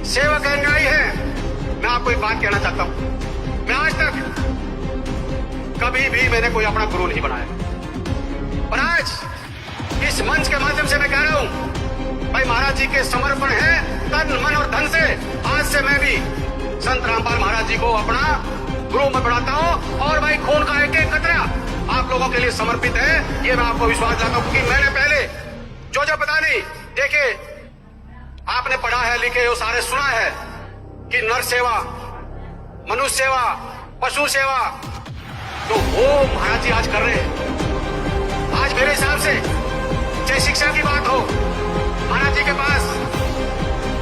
सेवक अनुयायी है, मैं आपको एक बात कहना चाहता हूं, मैं आज तक कभी भी मैंने कोई अपना गुरु नहीं बनाया, पर आज इस मंच के माध्यम से मैं कह रहा हूं, भाई महाराज जी के समर्पण है तन मन और धन से। आज से मैं भी संत रामपाल महाराज जी को अपना गुरु में बढ़ाता हूं और भाई खून का एक एक कतरा आप लोगों के लिए समर्पित है, ये मैं आपको विश्वास दिलाता हूं। क्योंकि मैंने पहले जो पता नहीं, देखिए आपने पढ़ा है, लिखे हो, सारे सुना है कि नर सेवा, मनुष्य सेवा, पशु सेवा, तो वो महाराज जी आज कर रहे हैं। आज मेरे हिसाब से चाहे शिक्षा की बात हो, महाराज जी के पास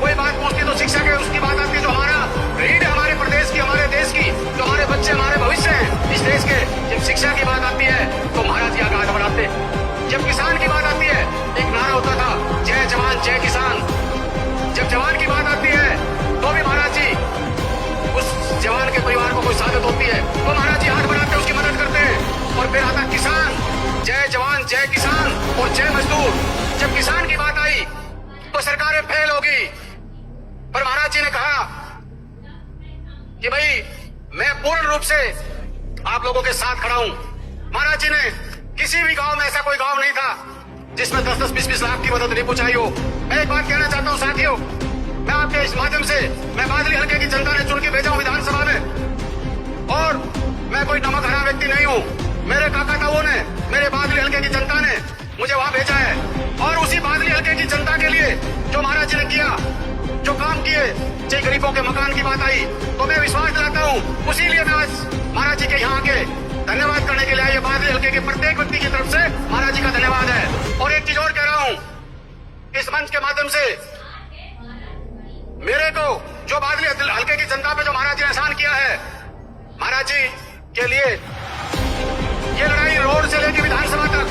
कोई बात पूछती तो शिक्षा के उसकी बात आती है, जो हमारा रीढ़ है हमारे प्रदेश की, हमारे देश की, जो हमारे बच्चे हमारे भविष्य हैं इस देश के, जब शिक्षा की बात आती है तो महाराज जी आगे बढ़ाते हैं। जब किसान की बात आती है, एक नारा होता था, जय जवान जय किसान। जब जवान की बात आती है तो भी महाराज जी उस जवान के परिवार को कोई सादत होती है तो महाराज जी हाथ बढ़ाते हैं, उसकी मदद करते हैं। और फिर आता किसान, जय जवान जय किसान और जय मजदूर। जब किसान की बात आई तो सरकारें फेल होगी, पर महाराज जी ने कहा कि भाई मैं पूर्ण रूप से आप लोगों के साथ खड़ा हूं। महाराज जी ने किसी भी गांव में ऐसा कोई गांव नहीं था जिसमें 10-10, 20-20 लाख की मदद नहीं पहुंचाई हो। मैं एक बात कहना चाहता हूं साथियों, मैं आपके इस माध्यम से, मैं बादली हल्के की जनता ने चुन के भेजा हूं विधानसभा में, और मैं कोई नमक हरा व्यक्ति नहीं हूं। मेरे काका ताऊ ने, मेरे बादली हल्के की जनता ने मुझे वहां भेजा है, और उसी बादली हल्के की जनता के लिए जो महाराज जी ने किया, जो काम किए, चाहे गरीबों के मकान की बात आई, तो मैं विश्वास दिलाता हूं, उसी लिए मैं आज महाराज जी के यहाँ आके धन्यवाद करने के लिए आइए। बादली हल्के के प्रत्येक व्यक्ति की तरफ से महाराज जी का धन्यवाद है। और एक चीज और कह रहा हूं, इस मंच के माध्यम से मेरे को जो बादली हल्के की जनता पे जो महाराज जी ने एहसान किया है, महाराज जी के लिए ये लड़ाई रोड से लेकर विधानसभा तक,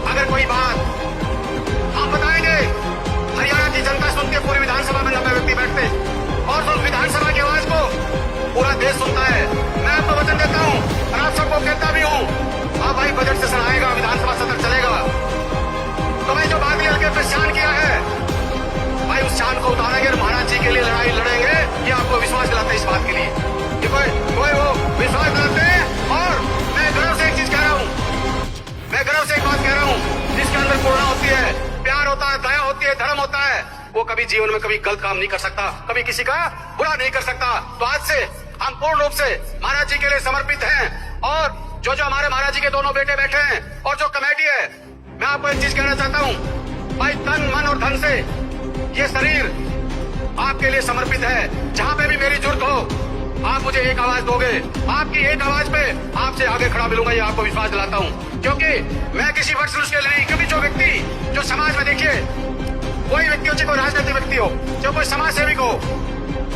अगर कोई बात हम बताएंगे, हरियाणा की जनता सुनती है, पूरी विधानसभा में 90 व्यक्ति बैठते, और उस विधानसभा की आवाज को पूरा देश सुनता है। मैं आपको वचन देता हूं और आप सबको कहता भी हूं, हाँ भाई बजट सेशन आएगा, विधानसभा सत्र चलेगा, तो मैं जो बादली हल्के पे शान किया है, भाई उस शान को उतारेंगे और महाराज जी के लिए लड़ाई लड़ेंगे। ये आपको विश्वास दिलाते हैं इस बात के लिए कि कोई वो विश्वास दिलाते हैं। और मैं गर्व से एक चीज कह रहा हूं, मैं गर्व से एक बात कह रहा हूं, जिसके अंदर करुणा होती है, प्यार होता है, दया होती है, धर्म होता है, वो कभी जीवन में कभी गलत काम नहीं कर सकता, कभी किसी का बुरा नहीं कर सकता। तो आज से हम पूर्ण रूप से महाराज जी के लिए समर्पित हैं। और जो हमारे महाराज जी के दोनों बेटे बैठे हैं और जो कमेटी है, मैं आपको एक चीज कहना चाहता हूं, भाई तन मन और धन से ये शरीर आपके लिए समर्पित है। जहां पे भी मेरी जरूरत हो, आप मुझे एक आवाज दोगे, आपकी एक आवाज पे आपसे आगे खड़ा मिलूंगा, ये आपको विश्वास दिलाता हूं। क्योंकि मैं किसी वर्ष के लिए नहीं, क्योंकि जो व्यक्ति जो समाज में, देखिए कोई व्यक्ति हो, चाहे कोई राजनीतिक व्यक्ति हो, चाहे कोई समाज सेविक हो,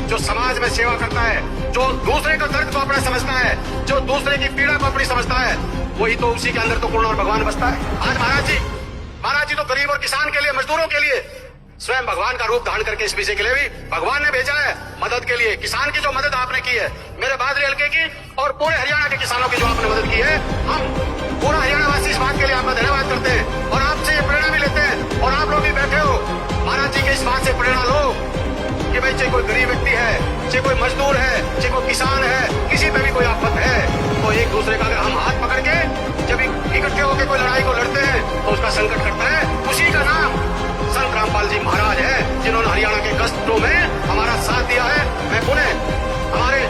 जो समाज में सेवा करता है, जो दूसरे का दर्द को अपना समझता है, जो दूसरे की पीड़ा को अपनी समझता है, वही तो उसी के अंदर तो पूर्ण और भगवान बसता है। आज महाराज जी तो गरीब और किसान के लिए, मजदूरों के लिए स्वयं भगवान का रूप धारण करके इस विषय के लिए भी भगवान ने भेजा है मदद के लिए। किसान की जो मदद आपने की है, मेरे बादली हल्के की और पूरे हरियाणा के किसानों की जो आपने मदद की है, हम पूरा हरियाणा वासी इस बात के लिए आपका धन्यवाद करते हैं और आपसे ये प्रेरणा भी लेते हैं। और आप लोग भी बैठे हो, महाराज जी के इस बात से प्रेरणा लो कि भाई चाहे कोई गरीब व्यक्ति है, चाहे कोई मजदूर है, चाहे कोई किसान है, किसी पे भी कोई आफत है, तो एक दूसरे का अगर हम हाथ पकड़ के जब इकट्ठे होकर कोई लड़ाई को लड़ते हैं तो उसका संकट करता है। उसी का नाम संत रामपाल जी महाराज है, जिन्होंने हरियाणा के कष्टों में हमारा साथ दिया है। मैं पुणे हमारे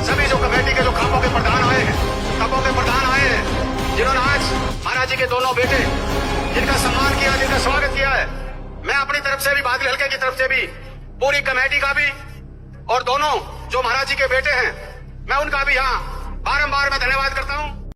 सभी जो कमेटी के जो खापों के प्रधान आए हैं, खापों के प्रधान आए हैं, जिन्होंने आज महाराज जी के दोनों बेटे, जिनका सम्मान किया, जिनका स्वागत किया है, मैं अपनी तरफ से भी, बादली हल्के की तरफ से भी, पूरी कमेटी का भी, और दोनों जो महाराज जी के बेटे हैं, मैं उनका भी यहाँ बारंबार मैं धन्यवाद करता हूँ।